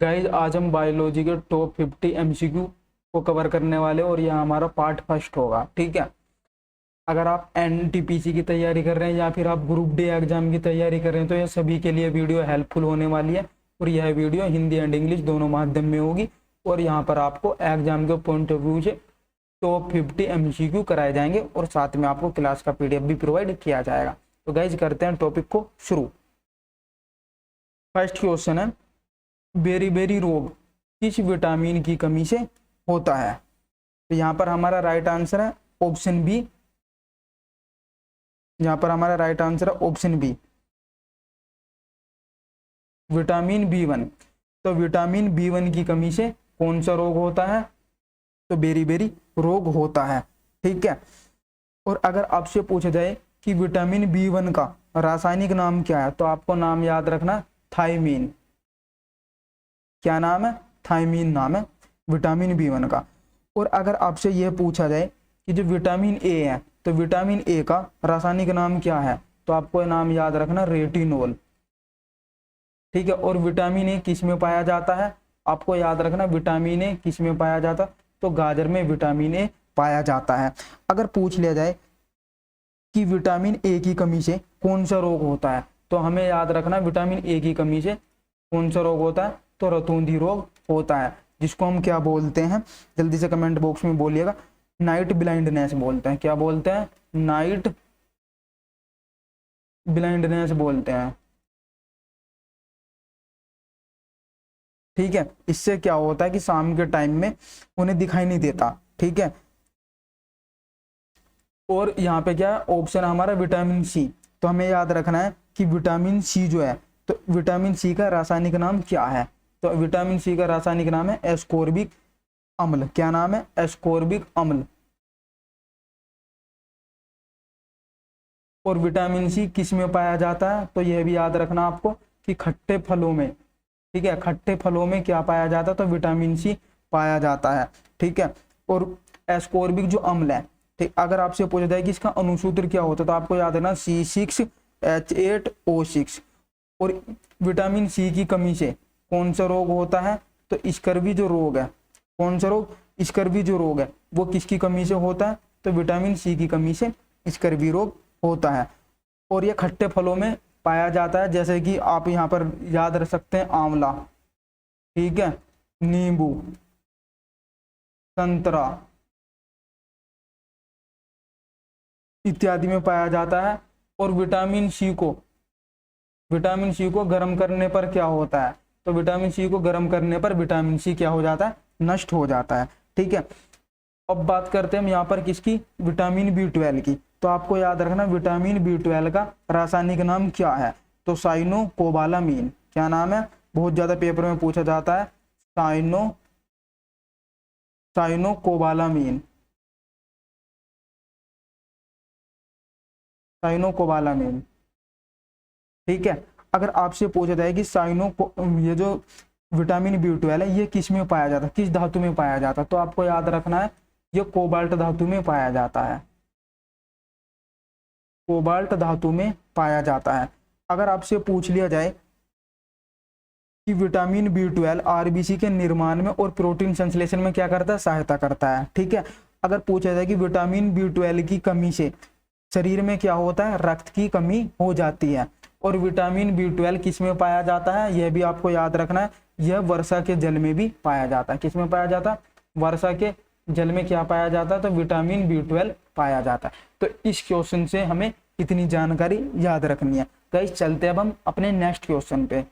Guys आज हम biology के टॉप 50 एमसीक्यू को कवर करने वाले और यह हमारा पार्ट फर्स्ट होगा। ठीक है, अगर आप एनटीपीसी की तैयारी कर रहे हैं या फिर आप ग्रुप डी एग्जाम की तैयारी कर रहे हैं तो यह सभी के लिए वीडियो हेल्पफुल होने वाली है। और यह वीडियो हिंदी एंड इंग्लिश दोनों माध्यम में होगी और यहाँ पर आपको एग्जाम के पॉइंट ऑफ व्यू से टॉप 50 एमसीक्यू कराए जाएंगे और साथ में आपको क्लास का पीडीएफ भी प्रोवाइड किया जाएगा। तो गाइज करते हैं टॉपिक को शुरू। फर्स्ट क्वेश्चन है, बेरी रोग किस विटामिन की कमी से होता है? तो यहाँ पर हमारा राइट आंसर है ऑप्शन बी। यहाँ पर हमारा राइट आंसर है ऑप्शन बी, विटामिन बी1। तो विटामिन बी1 की कमी से कौन सा रोग होता है? तो बेरी रोग होता है। ठीक है, और अगर आपसे पूछा जाए कि विटामिन बी1 का रासायनिक नाम क्या है तो आपको नाम याद रखना, थायमीन। क्या नाम है? थायमीन नाम है विटामिन बी1 का। और अगर आपसे यह पूछा जाए कि जो विटामिन ए है तो विटामिन ए का रासायनिक नाम क्या है तो आपको नाम याद रखना, रेटिनोल। ठीक है, और विटामिन ए किस में पाया जाता है? आपको याद रखना विटामिन ए किस में पाया जाता है? तो गाजर में विटामिन ए पाया जाता है। अगर पूछ लिया जाए कि विटामिन ए की कमी से कौन सा रोग होता है तो हमें याद रखना विटामिन ए की कमी से कौन सा रोग होता है? तो रतौंधी रोग होता है, जिसको हम क्या बोलते हैं? जल्दी से कमेंट बॉक्स में बोलिएगा। नाइट ब्लाइंडनेस बोलते हैं। क्या बोलते हैं? नाइट ब्लाइंडनेस बोलते हैं। ठीक है, इससे क्या होता है कि शाम के टाइम में उन्हें दिखाई नहीं देता। ठीक है, और यहाँ पे क्या है? ऑप्शन हमारा विटामिन सी। तो हमें याद रखना है कि विटामिन सी जो है, तो विटामिन सी का रासायनिक नाम क्या है? तो विटामिन सी का रासायनिक नाम है एस्कोर्बिक अम्ल। क्या नाम है? एस्कोर्बिक अम्ल। और विटामिन सी किस में पाया जाता है? तो यह भी याद रखना आपको कि खट्टे फलों में। ठीक है, खट्टे फलों में क्या पाया जाता है? तो विटामिन सी पाया जाता है। ठीक है, और एस्कोर्बिक जो अम्ल है, ठीक, अगर आपसे पूछा जाए कि इसका अनुसूत्र क्या होता है तो आपको याद रखना C6H8O6। और विटामिन सी की कमी से कौन सा रोग होता है? तो स्कर्वी जो रोग है। कौन सा रोग? स्कर्वी जो रोग है वो किसकी कमी से होता है? तो विटामिन सी की कमी से स्कर्वी रोग होता है। और ये खट्टे फलों में पाया जाता है, जैसे कि आप यहाँ पर याद रख सकते हैं आंवला, ठीक है, नींबू, संतरा इत्यादि में पाया जाता है। और विटामिन सी को गर्म करने पर क्या होता है? तो विटामिन सी को गर्म करने पर विटामिन सी क्या हो जाता है? नष्ट हो जाता है। ठीक है, अब बात करते हैं हम यहाँ पर किसकी? विटामिन बी12 की। तो आपको याद रखना विटामिन बी12 का रासायनिक नाम क्या है? तो साइनोकोबालामीन। क्या नाम है? बहुत ज्यादा पेपर में पूछा जाता है, साइनोकोबालामीन। साइनोकोबालामीन। ठीक है, अगर आपसे पूछा जाए कि ये जो विटामिन बी12 है ये किस में पाया जाता है, किस धातु में पाया जाता है, तो आपको याद रखना है ये कोबाल्ट धातु में पाया जाता है। कोबाल्ट धातु में पाया जाता है। अगर आपसे पूछ लिया जाए कि विटामिन बी12 आरबीसी के निर्माण में और प्रोटीन संश्लेषण में क्या करता है? सहायता करता है। ठीक है, अगर पूछा जाए कि विटामिन बी12 की कमी से शरीर में क्या होता है? रक्त की कमी हो जाती है। और विटामिन बी12 किस में पाया जाता है? यह भी आपको याद रखना है, यह वर्षा के जल में भी पाया जाता है। किस में पाया जाता है? वर्षा के जल में क्या पाया जाता है? तो विटामिन बी12 पाया जाता है। तो इस क्वेश्चन से हमें इतनी जानकारी याद रखनी है। गाइस चलते अब हम अपने नेक्स्ट क्वेश्चन पे।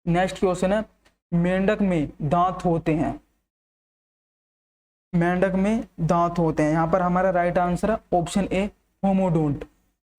नेक्स्ट क्वेश्चन है, मेंढक में दांत होते हैं। मेंढक में दांत होते हैं। यहाँ पर हमारा राइट आंसर है ऑप्शन ए, होमोडोंट।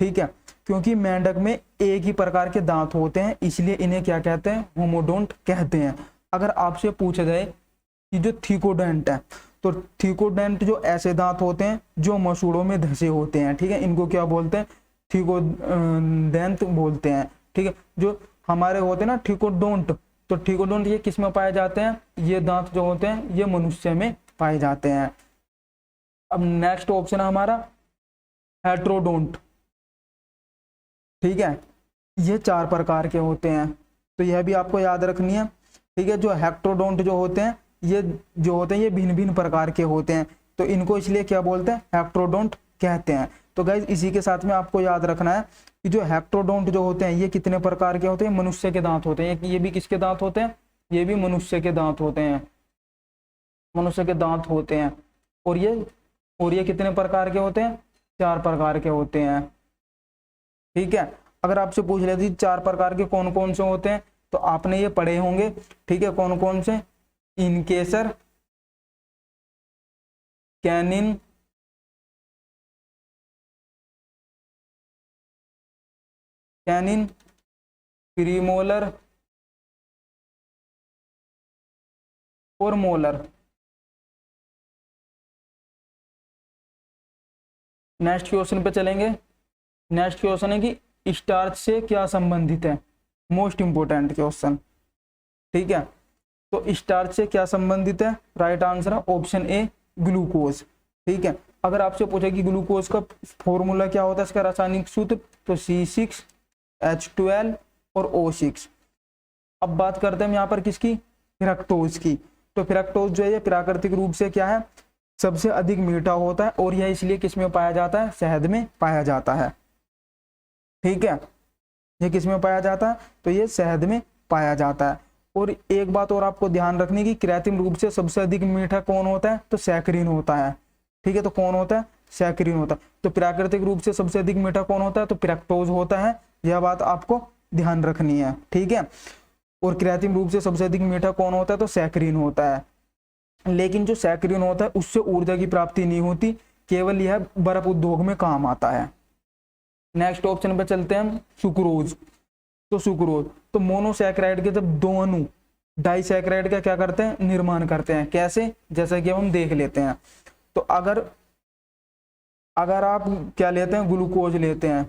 ठीक है, क्योंकि मेंढक में एक ही प्रकार के दांत होते हैं इसलिए इन्हें क्या कहते हैं? होमोडोंट कहते हैं। अगर आपसे पूछा जाए कि जो थीकोडेंट है तो थीकोडेंट जो ऐसे दांत होते हैं जो मसूड़ों में धंसे होते हैं। ठीक है, इनको क्या बोलते हैं? थीकोडेंट बोलते हैं। ठीक है, जो हमारे होते हैं ना थीकोडोंट, तो थीकोडोंट ये किस में पाए जाते हैं? ये दांत जो होते हैं ये मनुष्य में पाए जाते हैं। अब नेक्स्ट ऑप्शन है हमारा हेट्रोडोंट। ठीक है, ये 4 प्रकार के होते हैं, तो यह भी आपको याद रखनी है। ठीक है। जो हेक्टोडोंट जो होते हैं ये भिन्न भिन्न प्रकार के होते हैं, तो इनको इसलिए क्या बोलते हैं, हेक्टोडोंट कहते हैं। तो गाइज इसी के साथ में आपको याद रखना है कि जो हेक्टोडोंट जो होते हैं ये कितने प्रकार के होते हैं, मनुष्य के दांत होते हैं। ये भी किसके दांत होते हैं, ये भी मनुष्य के दांत होते हैं, मनुष्य के दांत होते हैं। और ये कितने प्रकार के होते हैं, 4 प्रकार के होते हैं। ठीक है। अगर आपसे पूछ लेती 4 प्रकार के कौन कौन से होते हैं, तो आपने ये पढ़े होंगे। ठीक है, कौन कौन से, इनकेसर, कैनिन, प्रीमोलर और मोलर। नेक्स्ट क्वेश्चन पे चलेंगे। नेक्स्ट क्वेश्चन है कि स्टार्च से क्या संबंधित है, मोस्ट इंपोर्टेंट क्वेश्चन। ठीक है, तो स्टार्च से क्या संबंधित है, राइट आंसर है ऑप्शन ए, ग्लूकोज। ठीक है। अगर आपसे पूछे कि ग्लूकोज का फॉर्मूला क्या होता है, इसका रासायनिक सूत्र, तो C6H12 और O6। अब बात करते हैं हम यहाँ पर किसकी, फ्रक्टोज की। तो फ्रक्टोज जो है ये प्राकृतिक रूप से क्या है, सबसे अधिक मीठा होता है, और यह इसलिए किस में पाया जाता है, शहद में पाया जाता है। ठीक है, ये किस में पाया जाता है, तो ये शहद में पाया जाता है। और एक बात और आपको ध्यान रखने की, कृत्रिम रूप से सबसे अधिक मीठा कौन होता है, तो सैकरीन होता है। ठीक है, तो कौन होता है, सैकरीन होता है। तो प्राकृतिक रूप से सबसे अधिक मीठा कौन होता है, तो फ्रक्टोज होता है। यह बात आपको ध्यान रखनी है। ठीक है, और कृत्रिम रूप से सबसे अधिक मीठा कौन होता है, तो सैकरीन होता है। लेकिन जो सैकरीन होता है उससे ऊर्जा की प्राप्ति नहीं होती, केवल यह बर्फ उद्योग में काम आता है। नेक्स्ट ऑप्शन पे चलते हैं हम, सुक्रोज। तो सुक्रोज तो मोनोसैकेराइड के जब 2 अणु डाइसैकेराइड का क्या करते हैं, निर्माण करते हैं। कैसे, जैसा कि हम देख लेते हैं। तो अगर आप क्या लेते हैं, ग्लूकोज लेते हैं,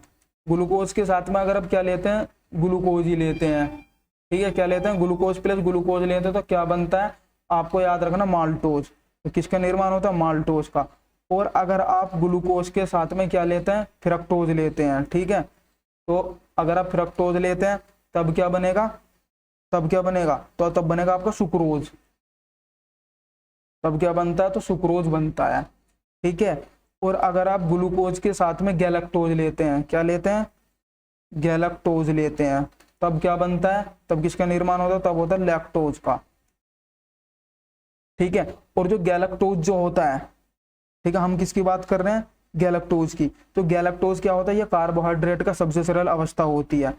ग्लूकोज के साथ में अगर आप क्या लेते हैं, ग्लूकोज ही लेते हैं। ठीक है, क्या लेते हैं, ग्लूकोज प्लस ग्लूकोज लेते हैं, तो क्या बनता है, आपको याद रखना, माल्टोज। तो किसका निर्माण होता है, माल्टोज का। और अगर आप ग्लूकोज के साथ में क्या लेते हैं, फ्रक्टोज लेते हैं। ठीक है, तो अगर आप फ्रक्टोज लेते हैं तब क्या बनेगा, तो तब बनेगा आपका सुक्रोज। तब क्या बनता है, तो सुक्रोज बनता है। ठीक है, और अगर आप ग्लूकोज के साथ में गैलेक्टोज लेते हैं, क्या लेते हैं, गैलेक्टोज लेते हैं, तब क्या बनता है, तब किसका निर्माण होता है, तब होता है लैक्टोज का। ठीक है, और जो गैलेक्टोज जो होता है, ठीक है, हम किसकी बात कर रहे हैं, गैलेक्टोज की। तो गैलेक्टोज क्या होता है, ये कार्बोहाइड्रेट का सबसे सरल अवस्था होती है।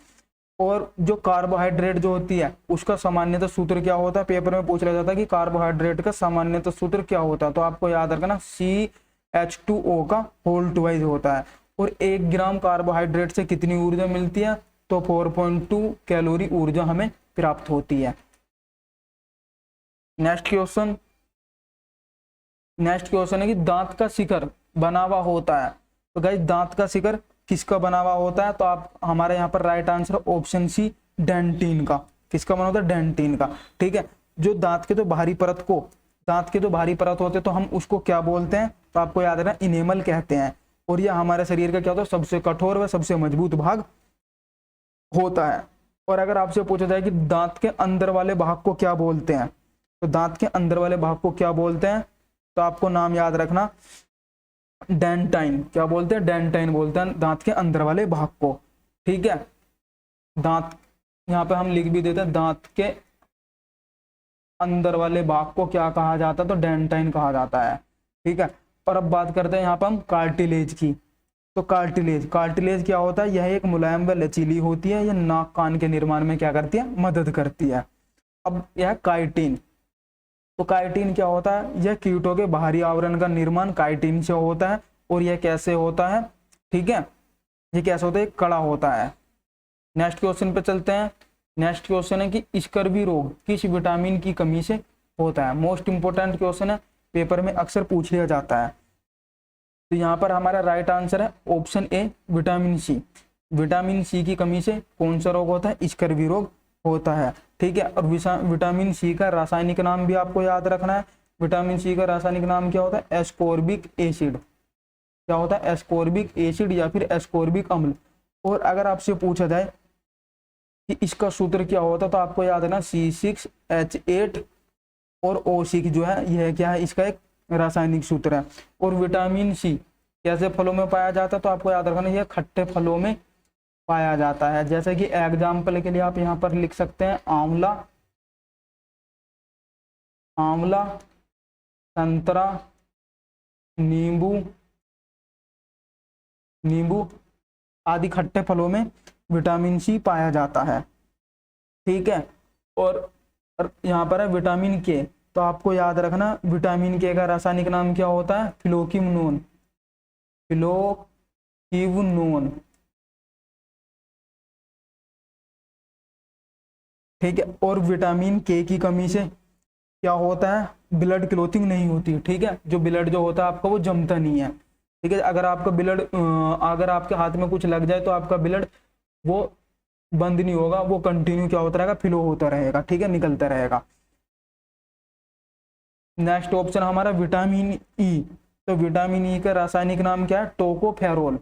और जो कार्बोहाइड्रेट जो होती है उसका सामान्यतः सूत्र क्या होता है, पेपर में पूछ लिया जाता है कि कार्बोहाइड्रेट का सामान्यतः सूत्र क्या होता है। तो आपको याद रखना, CH2O का होल ट्वाइस होता है। और 1 ग्राम कार्बोहाइड्रेट से कितनी ऊर्जा मिलती है, तो 4.2 कैलोरी ऊर्जा हमें प्राप्त होती है। नेक्स्ट क्वेश्चन है कि दांत का शिखर बना हुआ होता है। तो गाइस दांत का शिखर किसका बना हुआ होता है, तो आप हमारे यहाँ पर right answer option C, dentine का। किसका बना होता है, डेंटिन का। ठीक है, जो दांत के जो बाहरी परत होते हैं तो हम उसको क्या बोलते हैं, तो आपको याद है ना, इनेमल कहते हैं। और यह हमारे शरीर का क्या होता है, सबसे कठोर व सबसे मजबूत भाग होता है। और अगर आपसे पूछा जाए कि दांत के अंदर वाले भाग को क्या बोलते हैं, तो दांत के अंदर वाले भाग को क्या बोलते हैं, तो आपको नाम याद रखना, डेंटाइन। क्या बोलते हैं, डेंटाइन बोलते हैं दांत के अंदर वाले भाग को। ठीक है, दांत यहाँ पे हम लिख भी देते हैं, दांत के अंदर वाले भाग को क्या कहा जाता है, तो डेंटाइन कहा जाता है। ठीक है, और अब बात करते हैं यहाँ पर हम कार्टिलेज की। तो कार्टिलेज क्या होता है, यह एक मुलायम व लचीली होती है, यह नाक कान के निर्माण में क्या करती है, मदद करती है। अब यह काइटिन, तो काइटिन क्या होता है, यह कीटों के बाहरी आवरण का निर्माण काइटिन से होता है। और यह कैसे होता है, ठीक है, ये कैसे होता है, कड़ा होता है। नेक्स्ट क्वेश्चन पे चलते हैं। नेक्स्ट क्वेश्चन है कि स्कर्वी रोग किस विटामिन की कमी से होता है। मोस्ट इंपोर्टेंट क्वेश्चन है, पेपर में अक्सर पूछ लिया जाता है। तो यहाँ पर हमारा राइट आंसर है option A, vitamin C. Vitamin C की कमी से कौन सा रोग होता है, स्कर्वी रोग होता है। ठीक है, और विटामिन सी का रासायनिक नाम भी आपको याद रखना है। विटामिन सी का रासायनिक नाम क्या होता है, एस्कोर्बिक एसिड। क्या होता है, एस्कोर्बिक एसिड या फिर एस्कोर्बिक अम्ल। और अगर आपसे पूछा जाए कि इसका सूत्र क्या होता है, तो आपको याद है ना C6H8 और O6 जो है यह क्या है, इसका एक रासायनिक सूत्र है। और विटामिन सी कैसे फलों में पाया जाता है, तो आपको याद रखना यह खट्टे फलों में पाया जाता है। जैसे कि एग्जाम्पल के लिए आप यहाँ पर लिख सकते हैं आंवला, आंवला, संतरा, नींबू, नींबू आदि खट्टे फलों में विटामिन सी पाया जाता है। ठीक है। और यहाँ पर है विटामिन के, तो आपको याद रखना विटामिन के का रासायनिक नाम क्या होता है, फिलोक्विनोन, फिलोक्विनोन। ठीक है। और विटामिन के की कमी से क्या होता है, ब्लड क्लोथिंग नहीं होती। ठीक है, जो ब्लड जो होता है आपका वो जमता नहीं है। ठीक है, अगर आपका ब्लड अगर आपके हाथ में कुछ लग जाए तो आपका ब्लड वो बंद नहीं होगा, वो कंटिन्यू क्या होता रहेगा, फ्लो होता रहेगा। ठीक है, निकलता रहेगा। नेक्स्ट ऑप्शन हमारा विटामिन ई, तो विटामिन ई का रासायनिक नाम क्या है, टोकोफेरोल,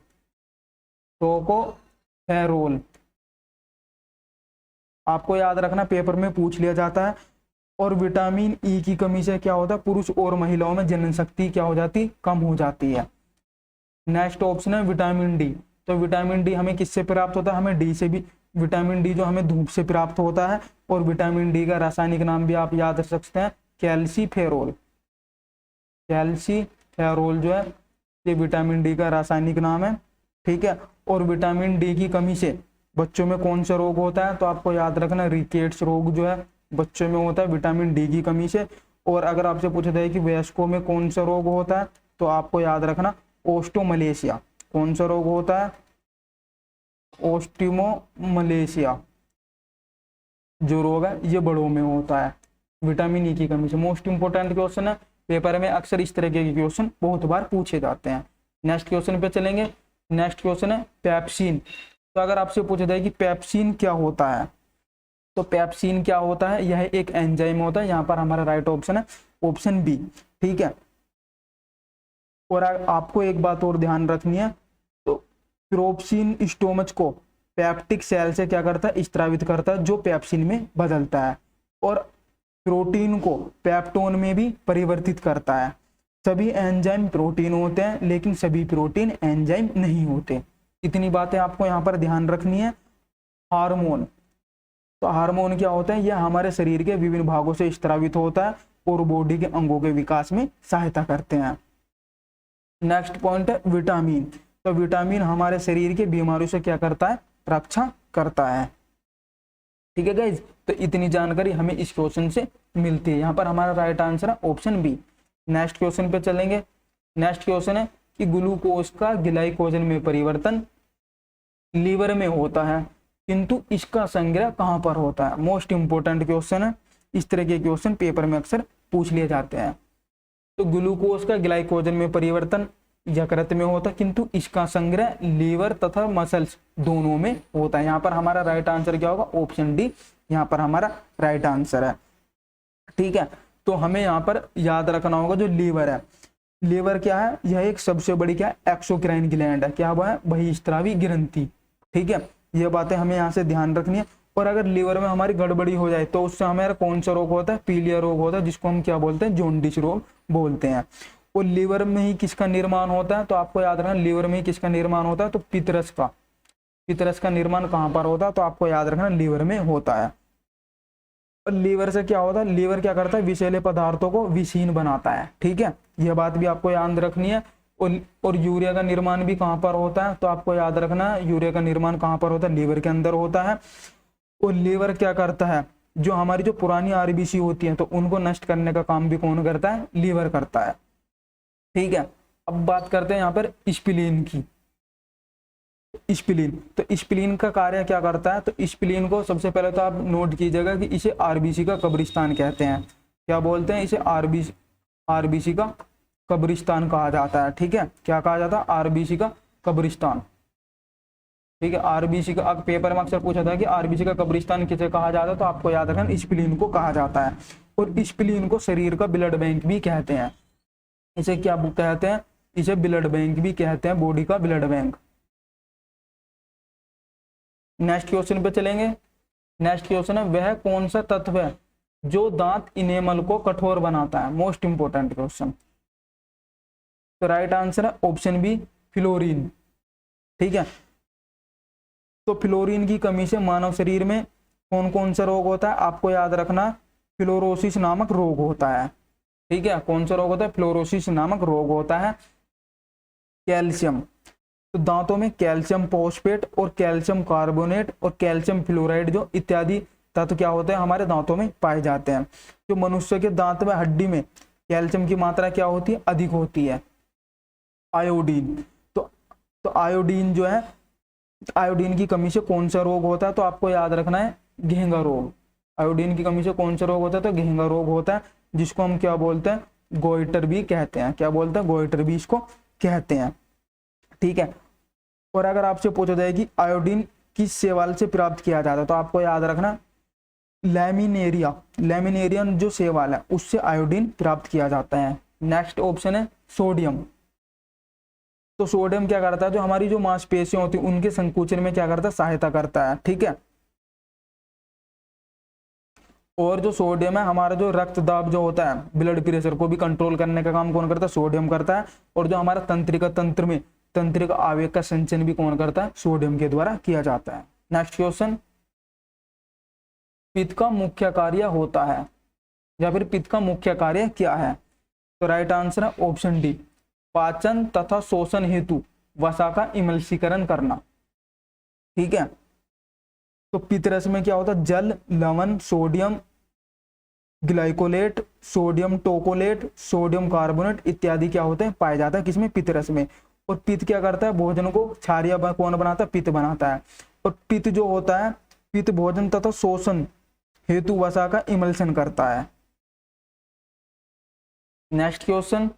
टोकोफेरोल। आपको याद रखना पेपर में पूछ लिया जाता है। और विटामिन ई की कमी से क्या होता है, पुरुष और महिलाओं में जनन शक्ति क्या हो जाती, कम हो जाती है। नेक्स्ट ऑप्शन है विटामिन डी, तो विटामिन डी हमें किससे प्राप्त होता है, हमें डी से भी, विटामिन डी जो हमें धूप से प्राप्त होता है। और विटामिन डी का रासायनिक नाम भी आप याद रख सकते हैं, कैल्सीफेरोल, कैल्सीफेरोल जो है ये विटामिन डी का रासायनिक नाम है। ठीक है। और विटामिन डी की कमी से बच्चों में कौन सा रोग होता है, तो आपको याद रखना रिकेट्स रोग जो है बच्चों में होता है विटामिन डी की कमी से। और अगर आपसे पूछा जाए कि वयस्कों में कौन सा रोग होता है, तो आपको याद रखना ओस्टोमलेशिया। कौन सा रोग होता है, ओस्टिमोमलेशिया जो रोग है ये बड़ों में होता है विटामिन ई की कमी से। मोस्ट इंपोर्टेंट क्वेश्चन है, पेपर में अक्सर इस तरह के क्वेश्चन बहुत बार पूछे जाते हैं। नेक्स्ट क्वेश्चन पे चलेंगे। नेक्स्ट क्वेश्चन है पेप्सिन, तो अगर आपसे पूछा जाए कि पेप्सिन क्या होता है, तो पेप्सिन क्या होता है, यह एक एंजाइम होता है। यहाँ पर हमारा राइट ऑप्शन है ऑप्शन बी। ठीक है। और आपको एक बात और ध्यान रखनी है, तो पेप्सिन स्टोमच को पेप्टिक सेल से क्या करता है, स्त्रावित करता है, जो पेप्सिन में बदलता है। और प्रोटीन को पेप्टोन में भी परिवर्तित करता है। सभी एंजाइम प्रोटीन होते हैं, लेकिन सभी प्रोटीन एंजाइम नहीं होते। इतनी बातें आपको यहाँ पर ध्यान रखनी है। हार्मोन, तो हार्मोन क्या होता है, यह हमारे शरीर के विभिन्न भागों से स्त्रावित होता है और बॉडी के अंगों के विकास में सहायता करते हैं। नेक्स्ट पॉइंट है विटामिन, तो विटामिन हमारे शरीर के बीमारियों से क्या करता है, रक्षा करता है। ठीक है गाइज, तो इतनी जानकारी हमें इस क्वेश्चन से मिलती है। यहाँ पर हमारा राइट आंसर है ऑप्शन बी। नेक्स्ट क्वेश्चन पे चलेंगे। नेक्स्ट क्वेश्चन है कि ग्लूकोज का ग्लाइकोजन में परिवर्तन लीवर में होता है, किंतु इसका संग्रह कहाँ पर होता है। मोस्ट इंपोर्टेंट क्वेश्चन है, इस तरह के क्वेश्चन पेपर में अक्सर पूछ लिए जाते हैं। तो ग्लूकोज का ग्लाइकोजन में परिवर्तन यकृत में होता है, किंतु इसका संग्रह लीवर तथा मसल्स दोनों में होता है। यहाँ पर हमारा राइट आंसर क्या होगा, ऑप्शन डी यहाँ पर हमारा राइट आंसर है। ठीक है, तो हमें यहाँ पर याद रखना होगा जो लीवर है, लीवर क्या है, यह एक सबसे बड़ी क्या है, एक्सोक्राइन ग्लैंड है। क्या हुआ है, बहिस्त्रावी ग्रंथि। ठीक है, ये बातें हमें यहाँ से ध्यान रखनी है। और अगर लीवर में हमारी गड़बड़ी हो जाए तो उससे हमारा कौन सा रोग होता है, पीलिया रोग होता है, जिसको हम क्या बोलते हैं, जॉन्डिस रोग बोलते हैं। और लीवर में ही किसका निर्माण होता है, तो आपको याद रखना लीवर में ही किसका निर्माण होता है, तो पितरस का। पितरस का निर्माण कहाँ पर होता है, तो आपको याद रखना लीवर में होता है। और लीवर से क्या होता है, लीवर क्या करता है, विषैले पदार्थों को विषहीन बनाता है। ठीक है, यह बात भी आपको याद रखनी है। और यूरिया का निर्माण भी कहाँ पर होता है, तो आपको याद रखना है यूरिया का निर्माण कहाँ पर होता है, लीवर के अंदर होता है। और लीवर क्या करता है, जो हमारी जो पुरानी आरबीसी होती है तो उनको नष्ट करने का काम भी कौन करता है, लीवर करता है। ठीक है, अब बात करते हैं यहाँ पर स्प्लीन की। स्प्लीन, तो स्प्लीन का कार्य क्या करता है, तो स्प्लीन को सबसे पहले तो आप नोट कीजिएगा कि इसे आरबीसी का कब्रिस्तान कहते हैं। क्या बोलते हैं इसे, आरबीसी का कब्रिस्तान कहा जाता है। ठीक है, क्या कहा जाता है, आरबीसी का कब्रिस्तान। ठीक है, आरबीसी का पेपर में अक्सर पूछा था कि आरबीसी का कब्रिस्तान किसे कहा जाता है, तो आपको याद रखना स्प्लीन को कहा जाता है। और स्प्लीन को शरीर का ब्लड बैंक भी कहते हैं। इसे क्या कहते हैं, इसे ब्लड बैंक भी कहते हैं, बॉडी का ब्लड बैंक। नेक्स्ट क्वेश्चन पे चलेंगे। नेक्स्ट क्वेश्चन है वह कौन सा तत्व है जो दांत इनेमल को कठोर बनाता है, मोस्ट इंपोर्टेंट क्वेश्चन। तो राइट आंसर है ऑप्शन बी फ्लोरीन। ठीक है, तो फ्लोरीन की कमी से मानव शरीर में कौन कौन सा रोग होता है, आपको याद रखना फ्लोरोसिस नामक रोग होता है। ठीक है, कौन सा रोग होता है, फ्लोरोसिस नामक रोग होता है। कैल्शियम, तो दांतों में कैल्शियम फॉस्फेट और कैल्शियम कार्बोनेट और कैल्शियम फ्लोराइड जो इत्यादि तत्व क्या होते हैं हमारे दांतों में पाए जाते हैं। जो मनुष्य के दांत में हड्डी में कैल्शियम की मात्रा क्या होती है, अधिक होती है। आयोडीन, तो आयोडीन जो है, आयोडीन की कमी से कौन सा रोग होता है, तो आपको याद रखना है घेंगा रोग। आयोडीन की कमी से कौन सा रोग होता है, तो घेंगा रोग होता है, जिसको हम क्या बोलते हैं, गोइटर भी कहते हैं। क्या बोलते हैं, गोइटर भी इसको कहते हैं। ठीक है, और अगर आपसे पूछा जाए कि आयोडीन किस शैवाल से प्राप्त किया जाता है, तो आपको याद रखना लैमिनेरिया, लैमिनेरियन जो शैवाल है उससे आयोडीन प्राप्त किया जाता है। नेक्स्ट ऑप्शन है सोडियम। तो सोडियम क्या करता है, जो हमारी जो मांसपेशियां होती है उनके संकुचन में क्या करता है, सहायता करता है। ठीक है, और जो सोडियम है हमारा जो रक्त दाब जो होता है, ब्लड प्रेशर को भी कंट्रोल करने का काम कौन करता है, सोडियम करता है। और जो हमारा तंत्रिका तंत्र में तंत्रिक आवेग का संचयन भी कौन करता है, सोडियम के द्वारा किया जाता है। नेक्स्ट क्वेश्चन, पित्त का मुख्य कार्य होता है या फिर पित्त का मुख्य कार्य क्या है, तो राइट आंसर है ऑप्शन डी पाचन तथा शोषण हेतु वसा का इमल्सीकरण करना। ठीक है, तो पित्त रस में क्या होता है, जल, लवण, sodium glycolate, sodium taurocholate, sodium carbonate इत्यादि क्या होते हैं, पाए जाता है किसमें, पित्त रस में। और पित्त क्या करता है, भोजन को क्षारीय कौन बनाता है, पित्त बनाता है। और पित्त जो होता है, पित्त भोजन तथा शोषण हेतु वसा का इमल्सन करता है। नेक्स्ट क्वेश्चन,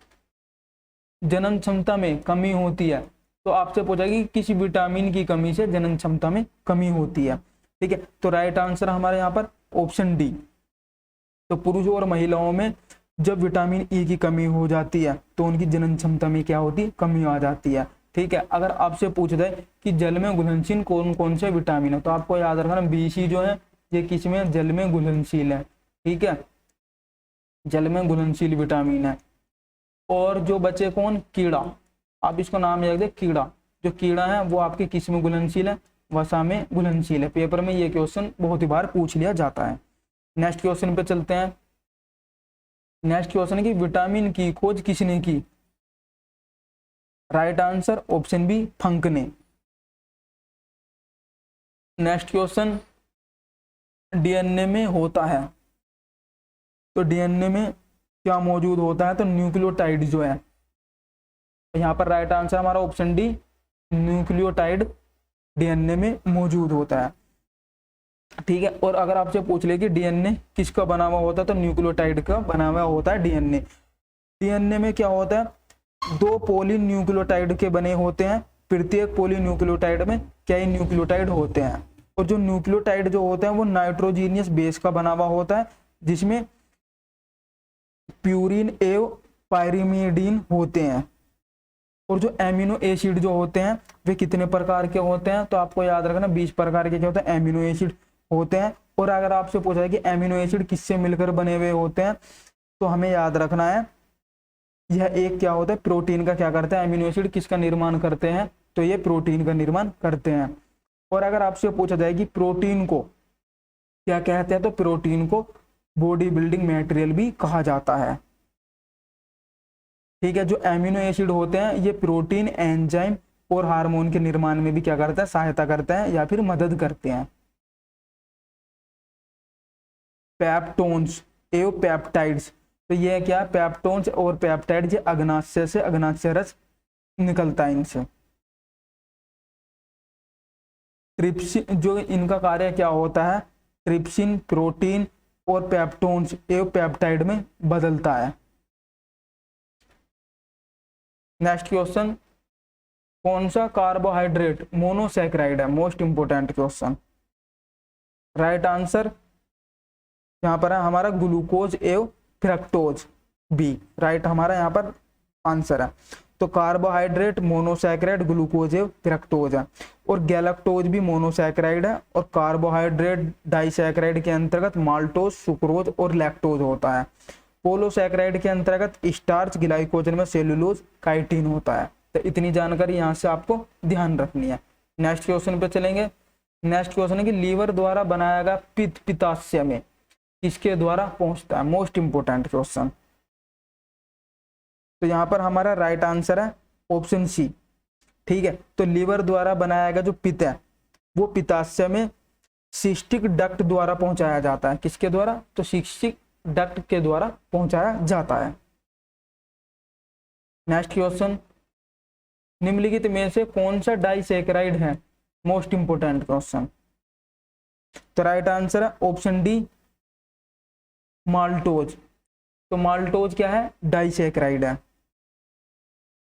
जनन क्षमता में कमी होती है, तो आपसे पूछेगी किस विटामिन की कमी से जनन क्षमता में कमी होती है। ठीक है, तो राइट आंसर हमारे यहाँ पर ऑप्शन डी। तो पुरुषों और महिलाओं में जब विटामिन ई की कमी हो जाती है तो उनकी जनन क्षमता में क्या होती है, कमी आ जाती है। ठीक है, अगर आपसे पूछ जाए कि जल में घुलनशील कौन कौन से विटामिन है, तो आपको याद रखना BC जो है ये किस में, जल में घुलनशील है। ठीक है, जल में घुलनशील विटामिन है। और जो बचे कौन, कीड़ा, आप इसको नाम याद रखें कीड़ा, जो कीड़ा है वो आपके किस में घुलनशील है, वसा में घुलनशील है। पेपर में ये क्वेश्चन बहुत ही बार पूछ लिया जाता है। नेक्स्ट क्वेश्चन पे चलते हैं। नेक्स्ट क्वेश्चन है कि विटामिन की खोज किसने की, राइट आंसर ऑप्शन बी फंक ने। नेक्स्ट क्वेश्चन, DNA में होता है, तो DNA में क्या मौजूद होता है, तो न्यूक्लियोटाइड जो है, यहाँ पर राइट आंसर हमारा ऑप्शन डी न्यूक्लियोटाइड DNA में मौजूद होता है। ठीक है, और अगर आपसे पूछ ले कि DNA किसका बना हुआ होता है, तो न्यूक्लियोटाइड का बना हुआ होता है DNA। DNA में क्या होता है, 2 पॉलीन्यूक्लियोटाइड के बने होते हैं। प्रत्येक पॉलीन्यूक्लियोटाइड में कई न्यूक्लियोटाइड होते हैं। और जो न्यूक्लियोटाइड जो होते हैं वो नाइट्रोजीनियस बेस का बना हुआ होता है, जिसमें प्यूरिन एवं पायरिमिडीन होते हैं। और जो एमिनो एसिड जो होते हैं वे कितने प्रकार के होते हैं, तो आपको याद रखना 20 प्रकार के क्या होते हैं, एमिनो एसिड होते हैं। और अगर आपसे पूछा है कि एमिनो एसिड किससे मिलकर बने हुए होते हैं, तो हमें याद रखना है यह एक क्या होता है, प्रोटीन का क्या करता है, एमिनो एसिड किसका निर्माण करते हैं, तो ये प्रोटीन का निर्माण करते हैं। और अगर आपसे पूछा जाए कि प्रोटीन को क्या कहते हैं, तो प्रोटीन को बॉडी बिल्डिंग मटेरियल भी कहा जाता है। ठीक है, जो एमिनो एसिड होते हैं ये प्रोटीन, एंजाइम और हार्मोन के निर्माण में भी क्या करता है, सहायता करता है या फिर मदद करते हैं। पेप्टोन्स एवं पेप्टाइड्स, तो ये क्या है, पेप्टोन्स और पेप्टाइड ये अग्नाशय से अग्नाशय रस निकलता है इनसे। ट्रिप्सिन जो इनका कार्य क्या होता है, ट्रिप्सिन प्रोटीन और पेप्टोन्स एवं पेप्टाइड में बदलता है। नेक्स्ट क्वेश्चन, कौन सा कार्बोहाइड्रेट मोनोसैकेराइड है, most important question. Right answer यहाँ पर है हमारा ग्लूकोज एवं फ्रक्टोज, बी राइट हमारा यहाँ पर आंसर है। तो कार्बोहाइड्रेट, मोनोसैकेराइड, ग्लूकोज है, फ्रक्टोज है। और गैलेक्टोज भी मोनोसैकेराइड है, और कार्बोहाइड्रेट डाइसैकेराइड के अंतर्गत माल्टोज, सुक्रोज और लैक्टोज होता है। पोलोसैकेराइड के अंतर्गत स्टार्च, ग्लाइकोजन में सेलुलोज, काइटिन होता है। तो इतनी जानकारी यहाँ से आपको ध्यान रखनी है। नेक्स्ट क्वेश्चन पे चलेंगे। नेक्स्ट क्वेश्चन है कि लीवर द्वारा बनाया गया पित्त पित्ताशय में किसके द्वारा पहुंचता है? Most important question. तो यहाँ पर हमारा राइट आंसर है ऑप्शन सी। ठीक है, तो लीवर द्वारा बनाया गया जो पित्त है वो पित्ताशय में सिस्टिक डक्ट द्वारा पहुंचाया जाता है। किसके द्वारा? तो सिस्टिक डक्ट के द्वारा पहुंचाया जाता है। नेक्स्ट क्वेश्चन, निम्नलिखित में से कौन सा डाइसैकेराइड है? Most important question. तो राइट आंसर है ऑप्शन डी, माल्टोज। तो माल्टोज क्या है? डाइसैकेराइड है।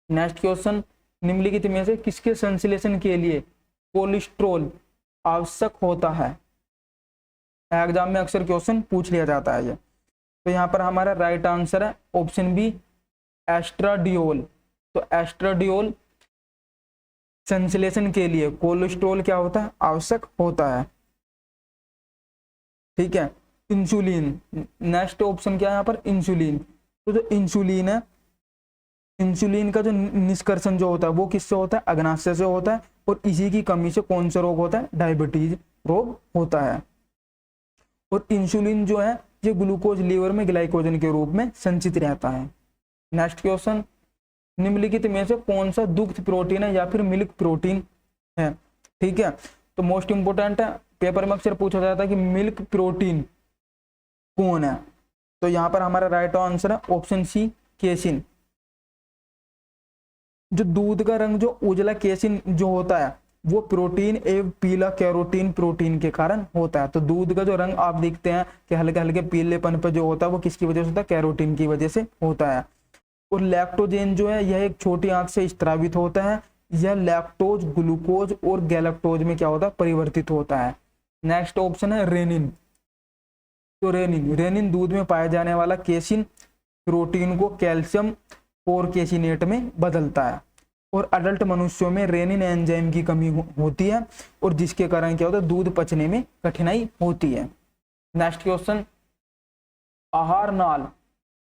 नेक्स्ट क्वेश्चन, निम्नलिखित में से किसके संश्लेषण के लिए कोलेस्ट्रॉल आवश्यक होता है? एग्जाम में अक्सर क्वेश्चन पूछ लिया जाता है ये। तो यहाँ पर हमारा राइट आंसर है ऑप्शन बी, एस्ट्राडियोल। तो एस्ट्राडियोल संश्लेषण के लिए कोलेस्ट्रॉल क्या होता है? आवश्यक होता है। ठीक है, इंसुलिन। नेक्स्ट ऑप्शन क्या है यहाँ पर? इंसुलिन। तो जो इंसुलिन है, इंसुलिन का जो निष्कर्षण जो होता है वो किससे होता है? अग्नाशय से होता है। और इसी की कमी से कौन सा रोग होता है? डायबिटीज रोग होता है। और इंसुलिन जो है ये ग्लूकोज लीवर में ग्लाइकोजन के रूप में संचित रहता है। नेक्स्ट क्वेश्चन, निम्नलिखित में से कौन सा दुग्ध प्रोटीन है या फिर मिल्क प्रोटीन है? ठीक है, तो मोस्ट इंपोर्टेंट है, पेपर में अक्सर पूछा जाता है कि मिल्क प्रोटीन कौन है? तो यहाँ पर हमारा राइट आंसर है ऑप्शन सी, केसिन। जो दूध का रंग जो उजला केसिन जो होता है वो प्रोटीन एवं पीला कैरोटीन प्रोटीन के कारण होता है। तो दूध का जो रंग आप देखते हैं कि हल्के हल्के पीलेपन पर जो होता है वो किसकी वजह से होता है? कैरोटीन की वजह से होता है। और लैक्टोजेन जो है यह एक छोटी आंत से स्त्रावित होता है। यह लैक्टोज, ग्लूकोज और गैलेक्टोज में क्या होता है? परिवर्तित होता है। नेक्स्ट ऑप्शन है रेनिन। तो रेनिन दूध में पाए जाने वाला केसिन प्रोटीन को कैल्शियम और केसिनेट में बदलता है। और अडल्ट मनुष्यों में रेनिन एंजाइम की कमी होती है और जिसके कारण क्या होता है? दूध पचने में कठिनाई होती है। नेक्स्ट क्वेश्चन, आहार नाल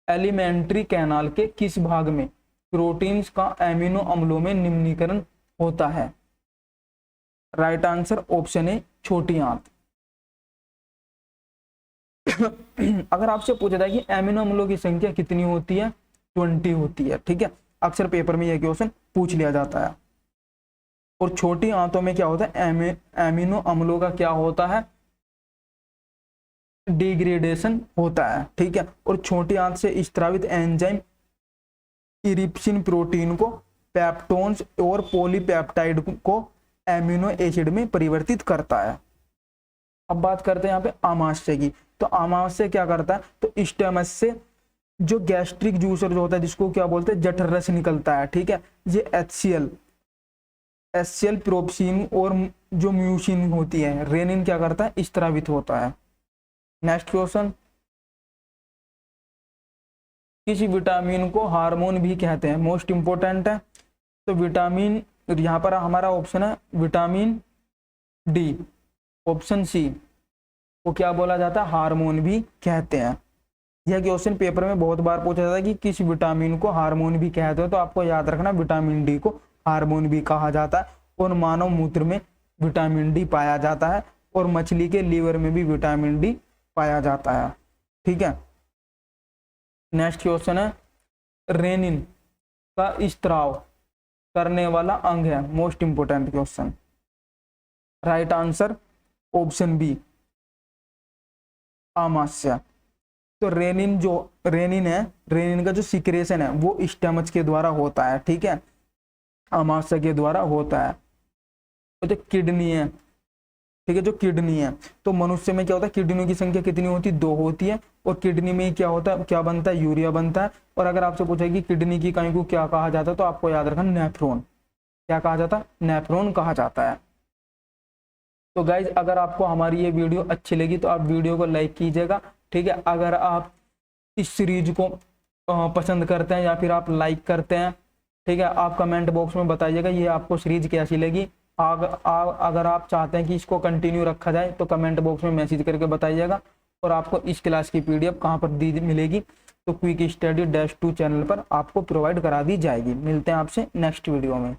एलिमेंट्री कैनाल के किस भाग में प्रोटीन्स का एमिनो अम्लों में निम्नीकरण होता है? राइट आंसर ऑप्शन ए, छोटी आंत। अगर आपसे पूछा जाए कि एमिनो अम्लों की संख्या कितनी होती है? 20 होती है। ठीक है, अक्सर पेपर में यह क्वेश्चन पूछ लिया जाता है। और छोटी आंतों में क्या होता है? एमिनो अम्लों का क्या होता है? डिग्रेडेशन होता है। ठीक है, और छोटी आंत से स्त्रावित एंजाइम इरिप्सिन प्रोटीन को पेप्टोन्स और पॉलीपेप्टाइड को एमिनो एसिड में परिवर्तित करता है। अब बात करते हैं यहाँ पे आमाशय की। तो आमाशय क्या करता है? तो स्टमच से जो गैस्ट्रिक जूसर जो होता है जिसको क्या बोलते हैं? जठर रस निकलता है। ठीक है, ये एचसीएल प्रोप्सिन और जो म्यूसिन होती है रेनिन क्या करता है? स्त्रावित होता है। नेक्स्ट क्वेश्चन, किसी विटामिन को हार्मोन भी कहते हैं? मोस्ट इंपोर्टेंट है। तो विटामिन, यहाँ पर हमारा ऑप्शन है विटामिन डी, ऑप्शन सी को क्या बोला जाता है? हार्मोन भी कहते हैं। यह क्वेश्चन पेपर में बहुत बार पूछा जाता है कि किस विटामिन को हार्मोन भी कहते हो। तो आपको याद रखना विटामिन डी को हार्मोन भी कहा जाता है। और मानव मूत्र में विटामिन डी पाया जाता है और मछली के लीवर में भी विटामिन डी पाया जाता है। ठीक है, नेक्स्ट क्वेश्चन है, रेनिन का स्त्राव करने वाला अंग है? Most important question. Right answer option B, आमाशय। तो रेनिन है, रेनिन का जो सिक्रेशन है वो स्टमच के द्वारा होता है। ठीक है, आमाशय के द्वारा होता है। तो जो किडनी है, ठीक है, जो किडनी है तो मनुष्य में क्या होता है? किडनियों की संख्या कितनी होती है? 2 होती है। और किडनी में क्या होता है? क्या बनता है? यूरिया बनता है। और अगर आपसे पूछे कि किडनी की इकाई को क्या कहा जाता है तो आपको याद रखना नेफ्रॉन। क्या कहा जाता है? नेफ्रॉन कहा जाता है। तो गाइज अगर आपको हमारी ये वीडियो अच्छी लगी तो आप वीडियो को लाइक कीजिएगा। ठीक है, अगर आप इस सीरीज को पसंद करते हैं या फिर आप लाइक करते हैं, ठीक है, आप कमेंट बॉक्स में बताइएगा ये आपको सीरीज कैसी लगी। अगर आप चाहते हैं कि इसको कंटिन्यू रखा जाए तो कमेंट बॉक्स में मैसेज करके बताइएगा। और आपको इस क्लास की पीडीएफ कहाँ पर दी मिलेगी, तो क्विक स्टडी -2 चैनल पर आपको प्रोवाइड करा दी जाएगी। मिलते हैं आपसे नेक्स्ट वीडियो में।